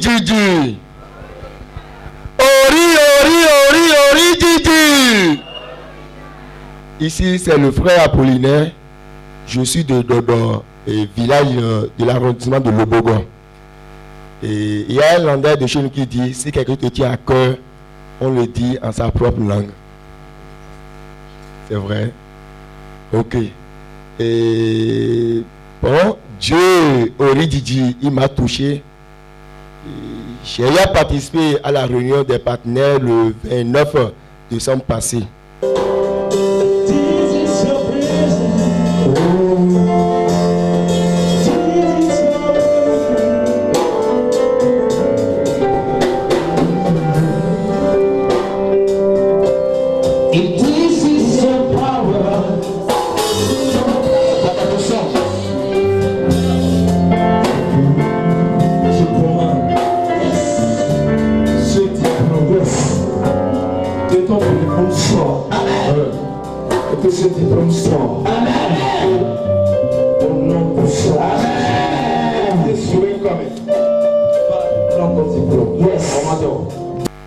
Gigi. Ori Gigi. Ici, c'est le frère Apollinaire. Je suis de Dodo, village de l'arrondissement de Lobogon. Et il y a un landais de chez nous qui dit, si quelqu'un te tient à cœur, on le dit en sa propre langue. C'est vrai? Ok. Et bon, Dieu, Ori Gigi, il m'a touché. J'ai participé à la réunion des partenaires le 29 décembre passé.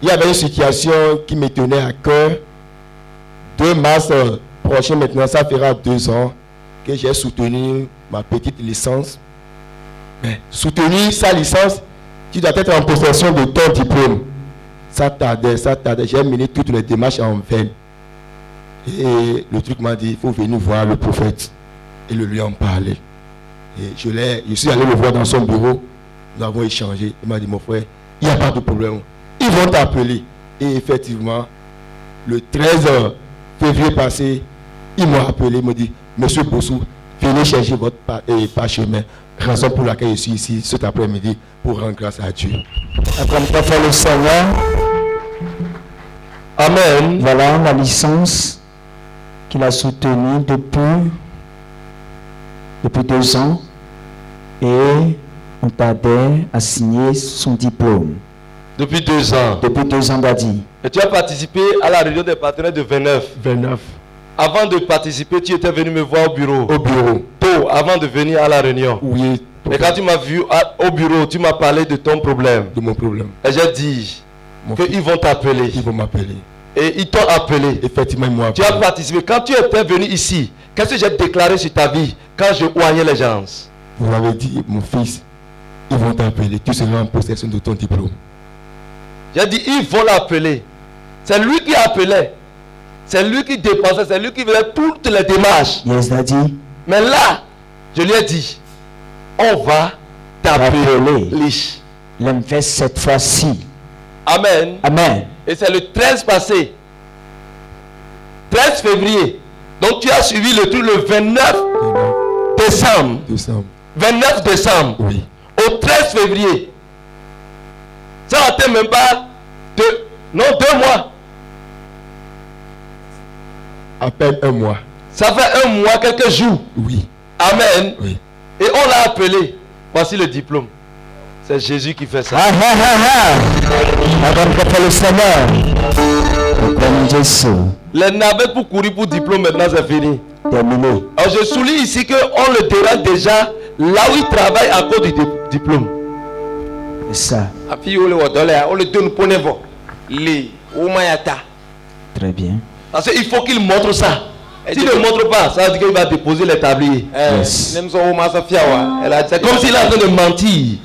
Il y avait une situation qui me tenait à cœur. 2 mars prochain, maintenant, ça fera 2 ans que j'ai soutenu ma petite licence. Mais soutenir sa licence, tu dois être en possession de ton diplôme. Ça tardait. J'ai mené toutes les démarches en vain. Et le truc m'a dit, il faut venir voir le prophète et le lui en parler. Et je suis allé le voir dans son bureau. Nous avons échangé. Il m'a dit, mon frère, il n'y a pas de problème. Ils vont t'appeler. Et effectivement, le 13 février passé, ils m'ont appelé. Ils m'ont dit, Monsieur Bossou, venez chercher votre parchemin. Raison pour laquelle je suis ici cet après-midi pour rendre grâce à Dieu. Après le Seigneur. Amen. Voilà la licence qu'il a soutenue depuis 2 ans. Et on tardait à signer son diplôme. Depuis 2 ans. Depuis 2 ans, Daddy. Et tu as participé à la réunion des partenaires de 29. Avant de participer, tu étais venu me voir au bureau. Tôt, avant de venir à la réunion. Oui. Et quand tu m'as vu au bureau, tu m'as parlé de ton problème. De mon problème. Et j'ai dit qu'ils vont t'appeler. Ils vont m'appeler. Et ils t'ont appelé. Effectivement, ils m'ont appelé. Tu as participé. Quand tu étais venu ici, qu'est-ce que j'ai déclaré sur ta vie quand je oignais les gens? Vous m'avez dit, mon fils, ils vont t'appeler. Tu seras en possession de ton diplôme. J'ai dit, ils vont l'appeler. C'est lui qui appelait. C'est lui qui dépensait. C'est lui qui faisait toutes les démarches. Yes, Daddy. Mais là, je lui ai dit, on va t'appeler. L'aime fait cette fois-ci. Amen. Amen. Et c'est le 13 passé. 13 février. Donc tu as suivi le truc le 29 décembre. 29 décembre. Oui. Au 13 février. Ça n'atteint même pas 2 mois. À peine 1 mois. Ça fait 1 mois, quelques jours. Oui. Amen. Oui. Et on l'a appelé. Voici le diplôme. C'est Jésus qui fait ça. Le Seigneur. Les navettes pour courir pour diplôme, maintenant c'est fini. Terminé. Alors je souligne ici qu'on le dérange déjà là où il travaille à cause du diplôme. C'est ça. Très bien. Parce qu'il faut qu'il montre ça. S'il ne montre pas, ça veut dire qu'il va déposer les tabliers. Yes. C'est comme s'il est en train de mentir.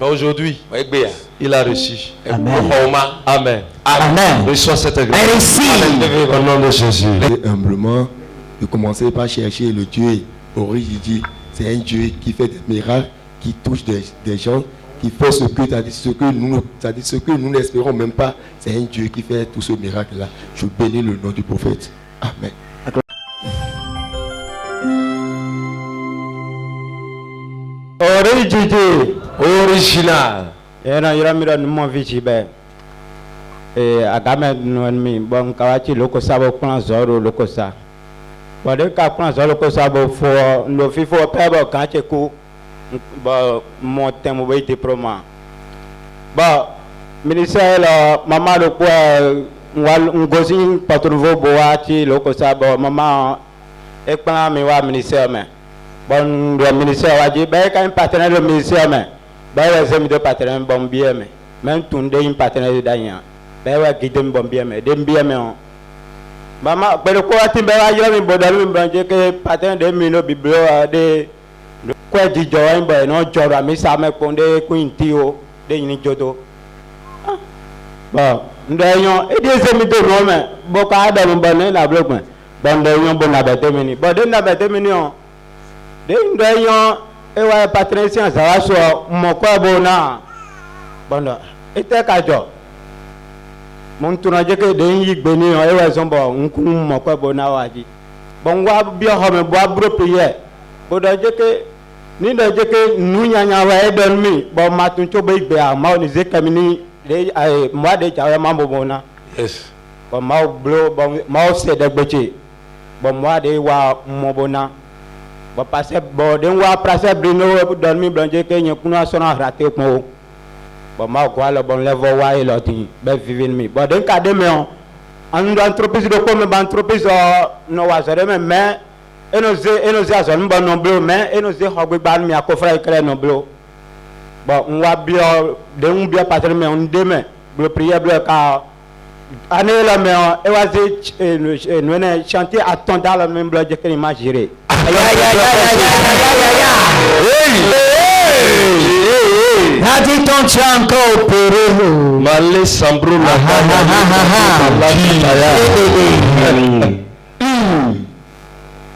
Mais aujourd'hui, il a reçu. Amen. Amen. Amen. Reçois cette grâce. Au nom de Jésus. Et humblement, de commencer par chercher le Dieu Origidi. C'est un Dieu qui fait des miracles, qui touche des gens, qui fait ce que nous n'espérons même pas. C'est un Dieu qui fait tout ce miracle-là. Je bénis le nom du prophète. Amen. Origidi. Original. Iramira numo vichibe. Agame nmi bon kawachi loko sabo kuna zoro loko sa. Wade ka kuna zoro loko sabo fo no fifo pebo kanche ku ba mo temo be diploma. Ba ministère la mama lo kwa ngozi patrouvo boati loko sabo mama ekpa mi wa ministère me. Bon le ministère wa di be ka partenaire le ministère me. ouais, c'est mes partenaires bon bien, mais même tout le monde partenaire d'ailleurs. Ben ouais, qui t'aime bon bien, mais d'aime bien, mais maman, ben le quoi tu me vas y aller, bon d'aller me brancher que partenaire de mino biblo de quoi dit Joël, ben non Joël, mais ça me pondé Quintio, de Nitoto. Bon, d'ailleurs, et des amis de nous, mais bon, quand on a un bon la bloc, mais bon d'ailleurs, bon abattement, bon d'ailleurs, d'ailleurs, et ouais, partenaire, ça va sur mon quoi bon là, bon là, et t'es qu'à job. Mon tour que de y béni et ouais son bon un coup mon quoi bon awadi bon wa bien homme bois bro prière bon de que ni de que nous nya wa dormi bon matun cho be be a ma ni ze kamini de moi de jawe mambo bona yes bon ma blo bon ma se de gbeche bon moi de wa mo bona bon passer bon de wa passer brino dormi blanche que nya kuna sona raté ko bon ma quoi le bon level wa et l'autre ben vivre mi bon d'un cas de mais en entreprise de comme entreprise no wa zere mais et nos azon bon non bleu mais et nos hobby ban mi akofra éclair non bleu bon on va bien de on bien patron mais on demain bleu prière bleu car année là mais et va nous chanter à ton dans le même bleu que imaginer Hadi ton tu as encore opéré. Malé Sambro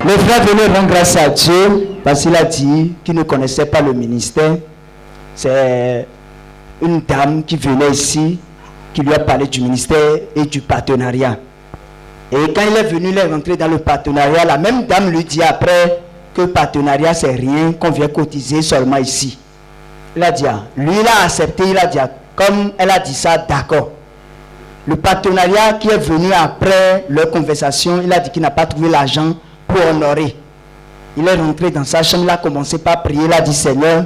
Le frère venait rendre grâce à Dieu parce qu'il a dit qu'il ne connaissait pas le ministère. C'est une dame qui venait ici, qui lui a parlé du ministère et du partenariat. Et quand il est venu, il est rentré dans le partenariat. La même dame lui dit après que le partenariat c'est rien, qu'on vient cotiser seulement ici. Il a dit, lui il a accepté, il a dit, comme elle a dit ça, d'accord. Le partenariat qui est venu après leur conversation, il a dit qu'il n'a pas trouvé l'argent pour honorer. Il est rentré dans sa chambre, il a commencé par prier, il a dit, Seigneur,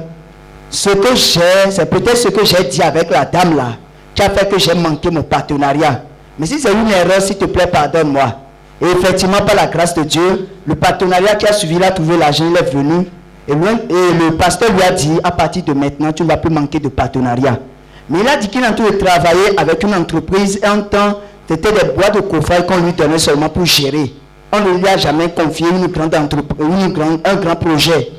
ce que j'ai, c'est peut-être ce que j'ai dit avec la dame là, qui a fait que j'ai manqué mon partenariat. Mais si c'est une erreur, s'il te plaît, pardonne-moi. Et effectivement, par la grâce de Dieu, le partenariat qui a suivi, il a trouvé l'argent, il est venu. Et le pasteur lui a dit, à partir de maintenant, tu ne vas plus manquer de partenariat. Mais il a dit qu'il est en train de travailler avec une entreprise. Et en temps, c'était des boîtes de coffret qu'on lui donnait seulement pour gérer. On ne lui a jamais confié une grande entreprise, un grand projet.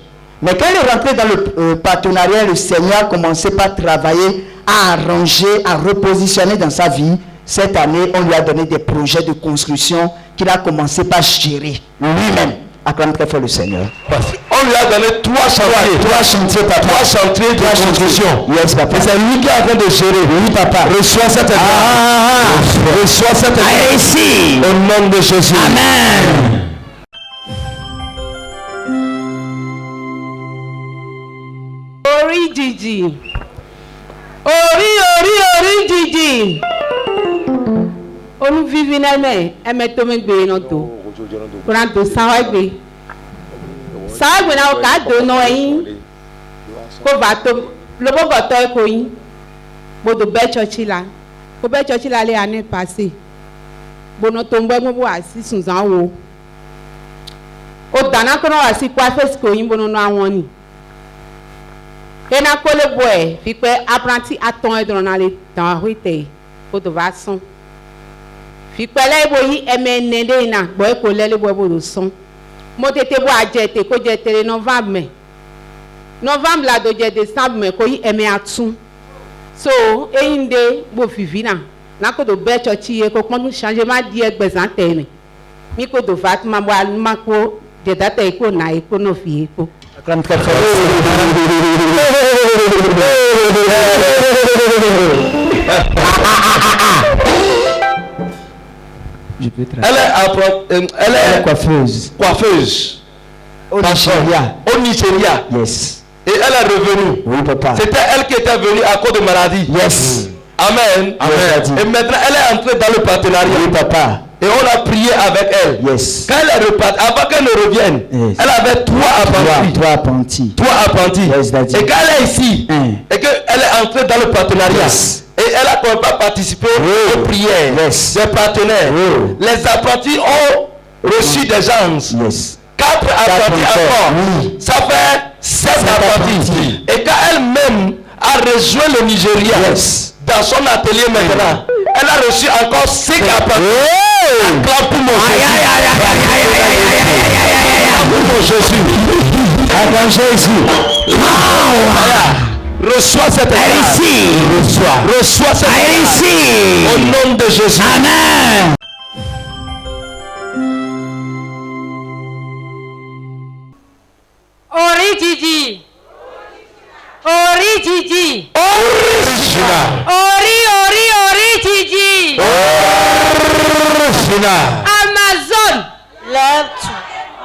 Mais quand il est rentré dans le partenariat, le Seigneur a commencé par travailler, à arranger, à repositionner dans sa vie. Cette année, on lui a donné des projets de construction qu'il a commencé par gérer lui-même. Acclame très fort le Seigneur. On lui a donné 3 chantiers. 3 chantiers, papa. 3 chantiers de construction. Yes, papa. Et c'est lui qui est en train de gérer. Oui, papa. Reçois cette grâce. Reçois cette grâce. Ici. Au nom de Jésus. Amen. Ori Gigi. Ori Gigi. Onu vivi na me, eme to me gbe no to. Kuran to sawa gbe. Sawa gbe na o ka do no yin. Ko va to lo bo go to ko yin. Bo do be church la. Ko be church la le année passée. Bo no to ngbe mo asi sunzan wo. O dana ko no asi kwa face ko yin bo no awon ni. Ena ko le boy fi pe apprenti aton e dans les dans huite. Ko to va son. Fi pele bo yi emenende ina boy ko lele bo bo son mo tete bo ajete ko je tere novembre la do je décembre ko yi eme atun so eyinde bo vivina na ko do be church ye ko pon changement di egbezan tene mi ko do vat ma bo aluma ko de data e ko na e ko no fi ko Acclame très fort. Elle est coiffeuse. Au Nigeria. Yes. Et elle est revenue. Oui, papa. C'était elle qui était venue à cause de maladie. Yes. Amen. Amen. Et maintenant, elle est entrée dans le partenariat. Oui, papa. Et on a prié avec elle. Yes. Quand elle est repartie, avant qu'elle ne revienne, yes. Elle avait 3 apprentis. 3 apprentis. Yes, et quand elle est ici, et qu'elle est entrée dans le partenariat, yes. Et elle a quand même participé aux prières des partenaires. Les apprentis ont reçu des gens. Yes. 4 apprentis encore. Ça fait 7 apprentis. Et quand elle-même a rejoint le Nigeria dans son atelier maintenant. Elle a reçu encore 5 appels. Acclame pour mon Jésus. Acclame Jésus. Reçois cette grâce. Reçois cette grâce. Au nom de Jésus. Amen. Origidi. Origidi. Original. Origidi. Original. Amazon. Lève-toi,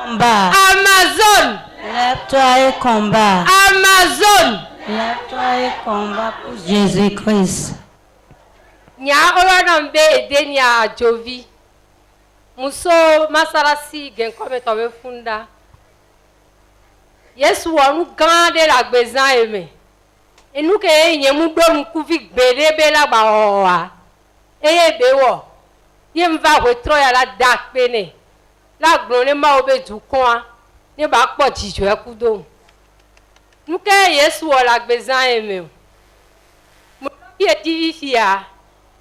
combat. Amazon. Lève-toi et combat. Amazon. Lève-toi et combat pour Jésus-Christ. Nya olonambe edenia jovi. Muso masarasi genkome tobe funda. Yesu wonu gande la gbezan eme. Enu ke yen mu do mu kuvi gbedebe la ba owa. Eye bewo. Ye mva retro ya la dak pene. La glone ma obe du kon. Ne ba po jijo e kudo. Nu ke Yesu wo la gbezan eme. Mu ye TV fia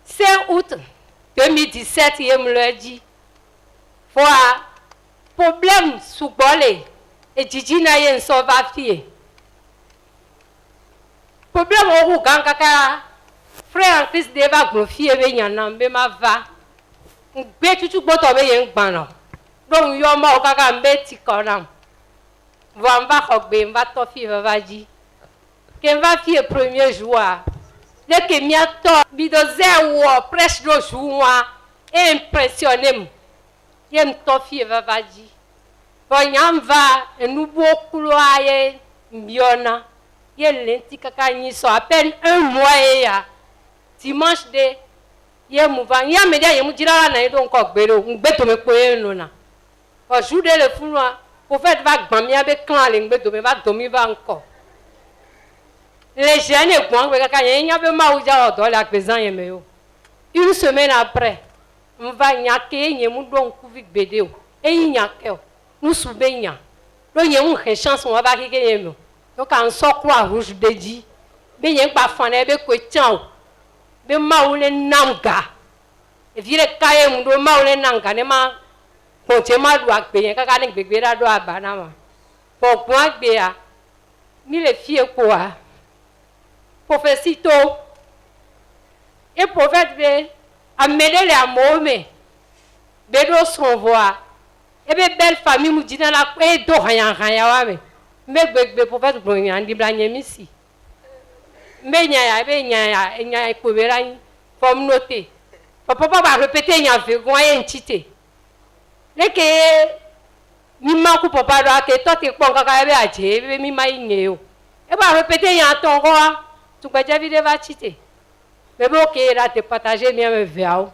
5 août 2017 ye me le dit. Foi problème sous bolé. Et Didi na yen so va fie. Problème o gang kaka frère en Christ de va glorifier be yana be ma va. Ngbe tutu gboto be yen gban no. Donc yo ma o kaka mbe ti konam. Va mba khogbe mba to fie va di. Ke va fie premier jour. Dès que mi ato bi do wo presque do jour impressionné. Yem to fie va di. Bon va nous beaucoup loyer mbiona ye lenti kaka ni so à peine un mois ya dimanche de ye mouva ya me dia ye mu dira na do nko gbero ngbe to me ko enu na o jour de le funwa prophète va gban mi abe clan le ngbe to me va domi va nko les jeunes gbon we kaka ye nya be ma uja odo la pesan ye me yo une semaine après on va nyake ye mu do nku vi gbede o e nyake o nous soubeignons. Nous avons une chance, on va pas quitter nous. Donc, on sort quoi rouge de dit. Mais il y a pas fan, il y a quoi mais maoule nanga. Et vire kaye mundo maoule nanga. Ne ma ponte ma doit payer. Kaka ne bébé la doit banama. Pour point béa. Ni les filles quoi. Prophétito. Et prophète bé. Amener les amours mais. Bédo son voix. Et bien, belle famille, nous disons la quoi, et d'or rien, mais bébé, pour faire du bien, dit blagne ici. Mais il y a pour me noter. Papa va répéter, il y a fait, un tité. Les que, mi manque papa, que toi, tu es pas encore à dire, mi m'a igné. Et va répéter, il y a ton roi, tu peux déjà vivre va tité. Mais bon, ok, là, tu partager bien me verre.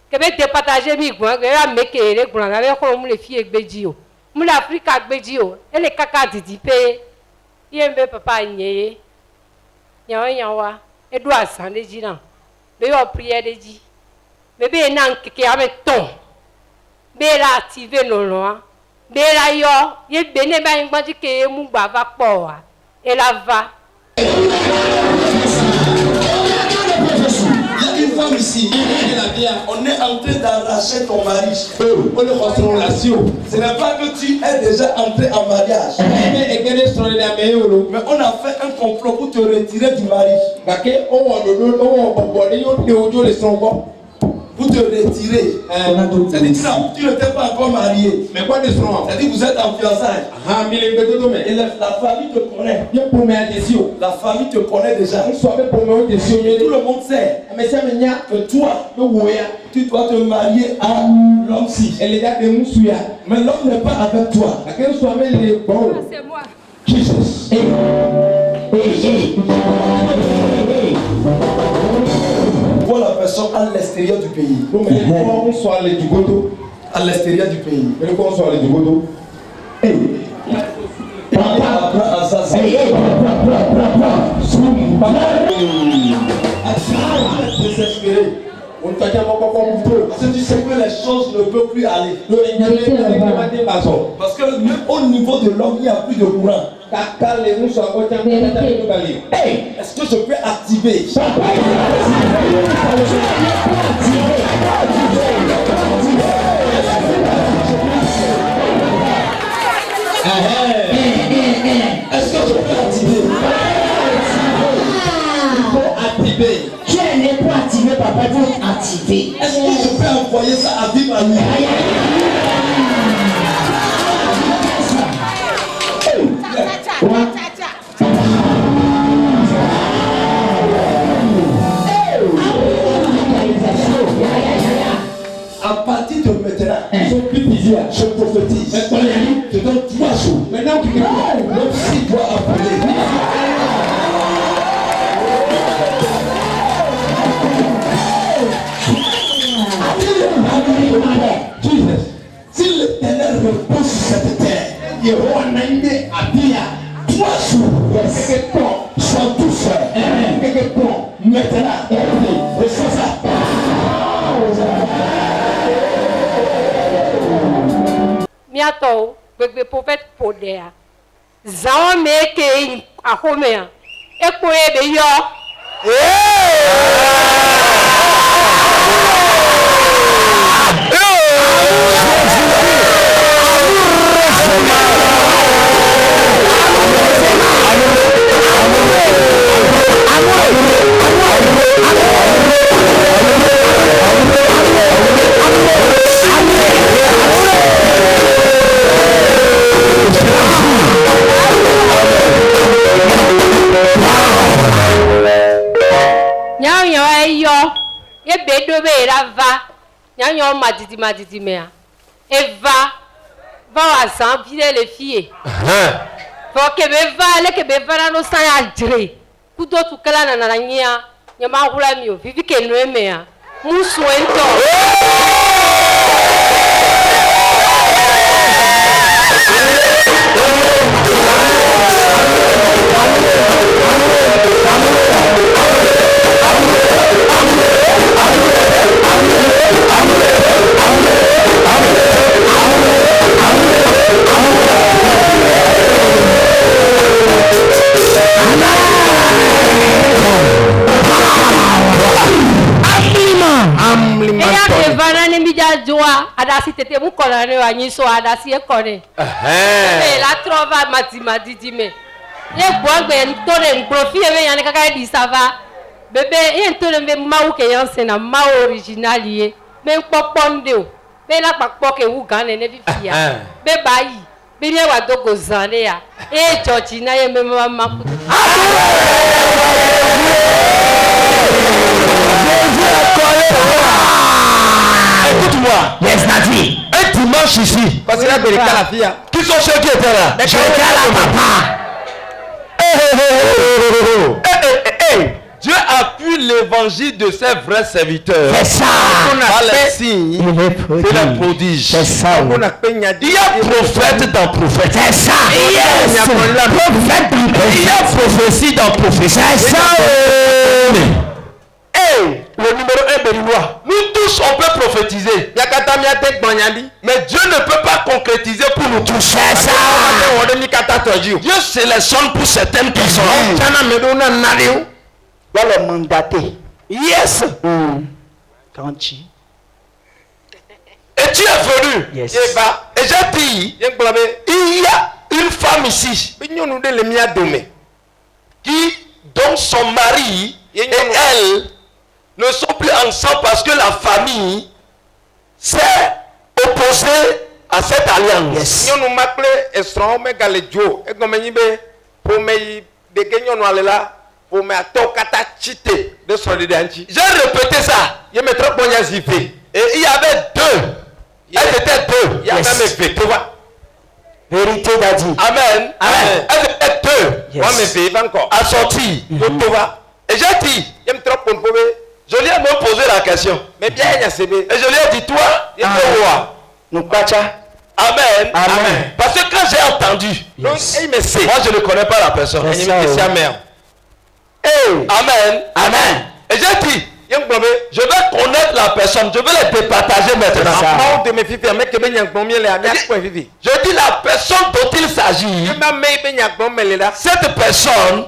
Que be départager mi gwan que ya meke le gwan la ko mu le fie gbeji o mu la Africa gbeji o e le kaka didi pe yembe papa nyeye nyawa e do asan de ji na be yo prière de ji be be na nkeke ame ton be la activer no lo be la yo ye be ne ba ngba ji ke mu gba va po wa e la va. Ici, on est en train d'arracher ton mari. Ce n'est pas que tu es déjà entré en mariage. Mais on a fait un complot pour te retirer du mari. Pour te retirer. C'est-à-dire tu n'étais pas encore marié. Mais quoi de son? C'est-à-dire vous êtes en fiançailles. Et la famille te connaît. La famille te connaît déjà. Tout le monde sait que toi, tu dois te marier à l'homme-ci. Mais l'homme n'est pas avec toi. C'est moi. Jesus. Vois la personne à l'extérieur du pays. À l'extérieur du pays. Désespéré. Parce que tu sais que les choses ne peuvent plus aller. Parce que même au niveau de l'homme, il n'y a plus de courant. Hey, est-ce que je peux activer? Est-ce que je peux activer? Il faut activer. Tu es né pour activer, papa, il faut activer. Est-ce que je peux envoyer ça à vivre à lui? À partir de maintenant, je prophétise. Je donne 3 jours. Maintenant, l'homme s'il doit appeler. Si l'Éternel repose sur cette terre, il y aura un année à dire 3 jours. Quelque temps, sois tout seul. Quelque temps, maintenant, reçois ça. Miato, bebe prophète Podea. Zao meke a homea. Eko ebe yo. Nyanyo eyo ebedo be rava nyanyo madidi mea eva va wazan bile le fie for ke be va na no san adre kudo tu kala na nya nyama hula mi o vivi ke no emea musu ento joa adasi tete mu kona ne wa nyiso adasi e kone la trova matidi me ye gbogbe ntore nprofi e yan kaka di sava bebe ye ntore me mawu ke yan se na ma original ye me poponde o be la papo ke wu gan ne fifia be bayi be ne wa dogo zane ya e church na ye me mama Écoute-moi. Yes, Nati. Un dimanche ici. Parce que là, il y a la fille. Qui sont ceux qui étaient là? J'étais là, papa. Dieu appuie l'évangile de ses vrais serviteurs. C'est ça. Par les signes et les prodiges. C'est ça. Il y a prophète dans prophète. C'est ça. Yes. Prophète dans prophète. Il y a prophétie dans prophétie. C'est ça. Le numéro 1 béninois. Nous tous on peut prophétiser. Mais Dieu ne peut pas concrétiser pour nous tous. C'est ça. Dieu sélectionne pour certaines personnes. Il y a le mandaté. Yes. Quand tu. Et tu es venu. Yes. Et j'ai dit, il y a une femme ici qui, dont son mari et elle ne sont plus ensemble parce que la famille s'est opposée à cette alliance. J'ai répété ça. Et il y avait deux. Elles étaient deux. Il y avait même fait. Vérité d'Adi. Amen. Amen. Elles étaient deux. Yes. Assorties. Et j'ai dit, je lui ai même posé la question. Et je lui ai dit, toi, il est roi. Nous bacha. Amen. Amen. Parce que quand j'ai entendu, Yes. moi je ne connais pas la personne. C'est ça, Amen. Amen. Amen. Et j'ai dit, je vais connaître la personne personnes, je vais les départager maintenant. Je dis la personne dont il s'agit. Cette personne,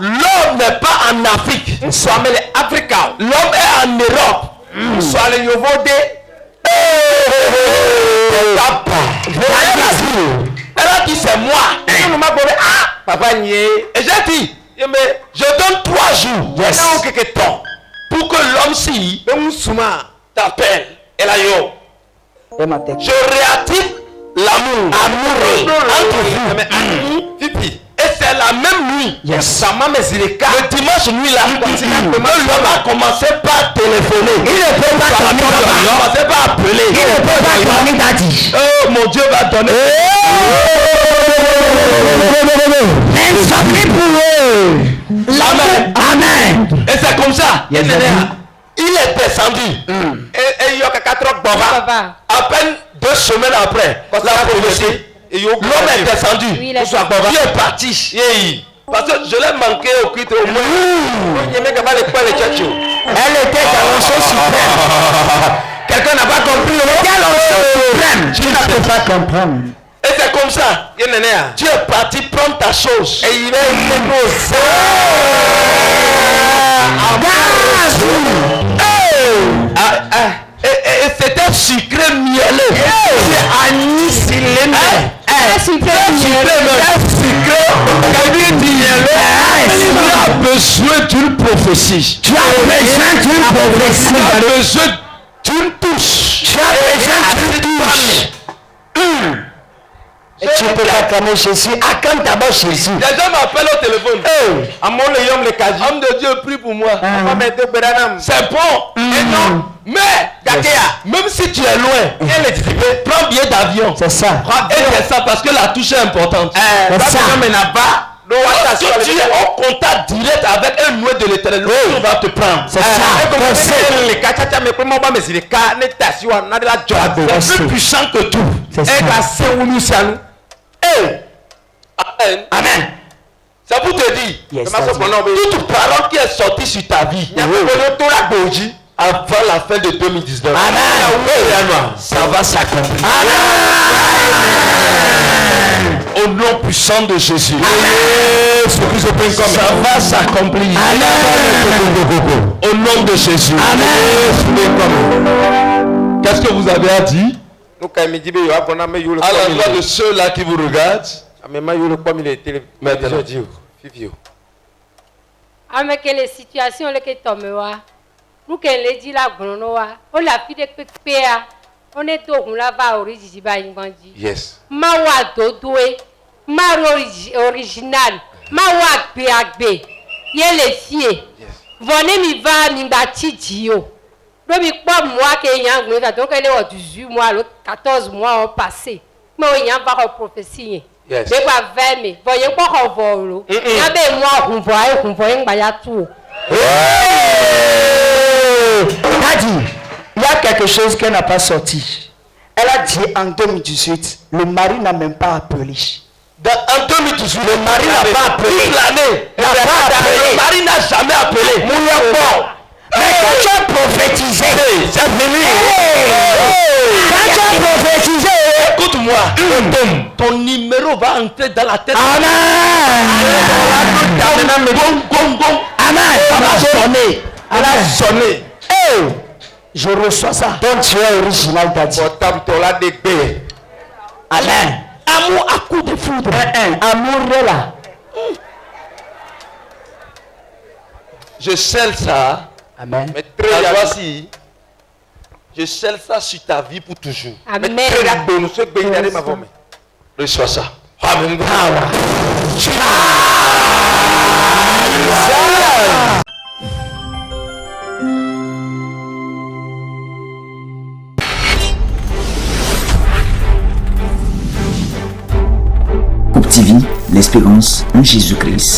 l'homme n'est pas en Afrique. L'homme est en Europe. Elle a dit c'est moi. Et j'ai dit, je donne 3 jours pour que l'homme-ci t'appelle. Je réactive l'amour entre vous. Et c'est la même nuit. Le dimanche nuit là, l'homme a commencé par téléphoner. Il ne peut pas commencer par appeler. Il ne peut pas dormir d'adi. Oh mon Dieu va donner. Amen. Amen. Et c'est comme ça. Il est descendu. Et il y a 4 baba. À peine 2 semaines après, la prophétie. L'homme est descendu. Oui, il est parti. Parce que je l'ai manqué au culte au moins. Elle était dans l'onction suprême. Quelqu'un n'a pas compris. Quelle onction suprême? Tu ne peux pas comprendre. Et c'est comme ça. Tu es parti prendre ta chose. Et il est négocié. Et c'était sucré mielleux. C'est anis cylindre. Sucré mielleux. Tu as besoin d'une prophétie. Tu as besoin d'une prophétie. Tu as besoin d'une touche. Tu as besoin d'une touche. Et tu peux acclamer Jésus. Acclame d'abord Jésus. Les gens m'appellent au téléphone. Homme de Dieu, prie pour moi. C'est bon. Et non. Mais, même si tu es loin, prends billet d'avion. C'est ça. Et c'est ça parce que la touche est importante. C'est ça. Lorsque tu es en contact direct avec un noué de l'éternel, on va te prendre. C'est ça. C'est plus puissant que tout. C'est ça. Amen. Ça vous te dit, toute parole qui est sortie sur ta vie avant la fin de 2019, ça va s'accomplir. Au nom puissant de Jésus, ça va s'accomplir. Au nom de Jésus. Qu'est-ce que vous avez à dire à l'endroit de ceux-là qui vous regardent? Maintenant. Avec les situations que tu nous que les dit la grenouille, on l'a fait de pépéa, on est au là-bas original. Yes. Ma wa dodoué, ma original, ma wa béagbe, yé les filles. Venez mi va mi bâti dio. Donc mi pas moi que yang nous donc elle est 18 mois, 14 mois ont passé. Mais on y a pas prophétie. Yes. Mais pas 20 mais voyez pas qu'on vole. Il y a des mois on voit ba ya tout. Daddy, il y a quelque chose qu'elle n'a pas sorti. Elle a dit en 2018, le mari n'a même pas appelé. En 2018, le mari n'a pas appelé. L'année, le mari n'a jamais appelé. Mais quand tu as prophétisé, c'est fini. Quand tu as prophétisé, écoute-moi, ton numéro va entrer dans la tête. Amen. Amen. Elle a sonné. Je reçois ça. Donc tu es original, Daddy. Amen. Amour à coup de foudre. Amour de là. Je scelle ça. Amen. Mais très voici. Je scelle ça sur ta vie pour toujours. Amen. Reçois ça. Amen. Coupe TV, l'espérance en Jésus-Christ.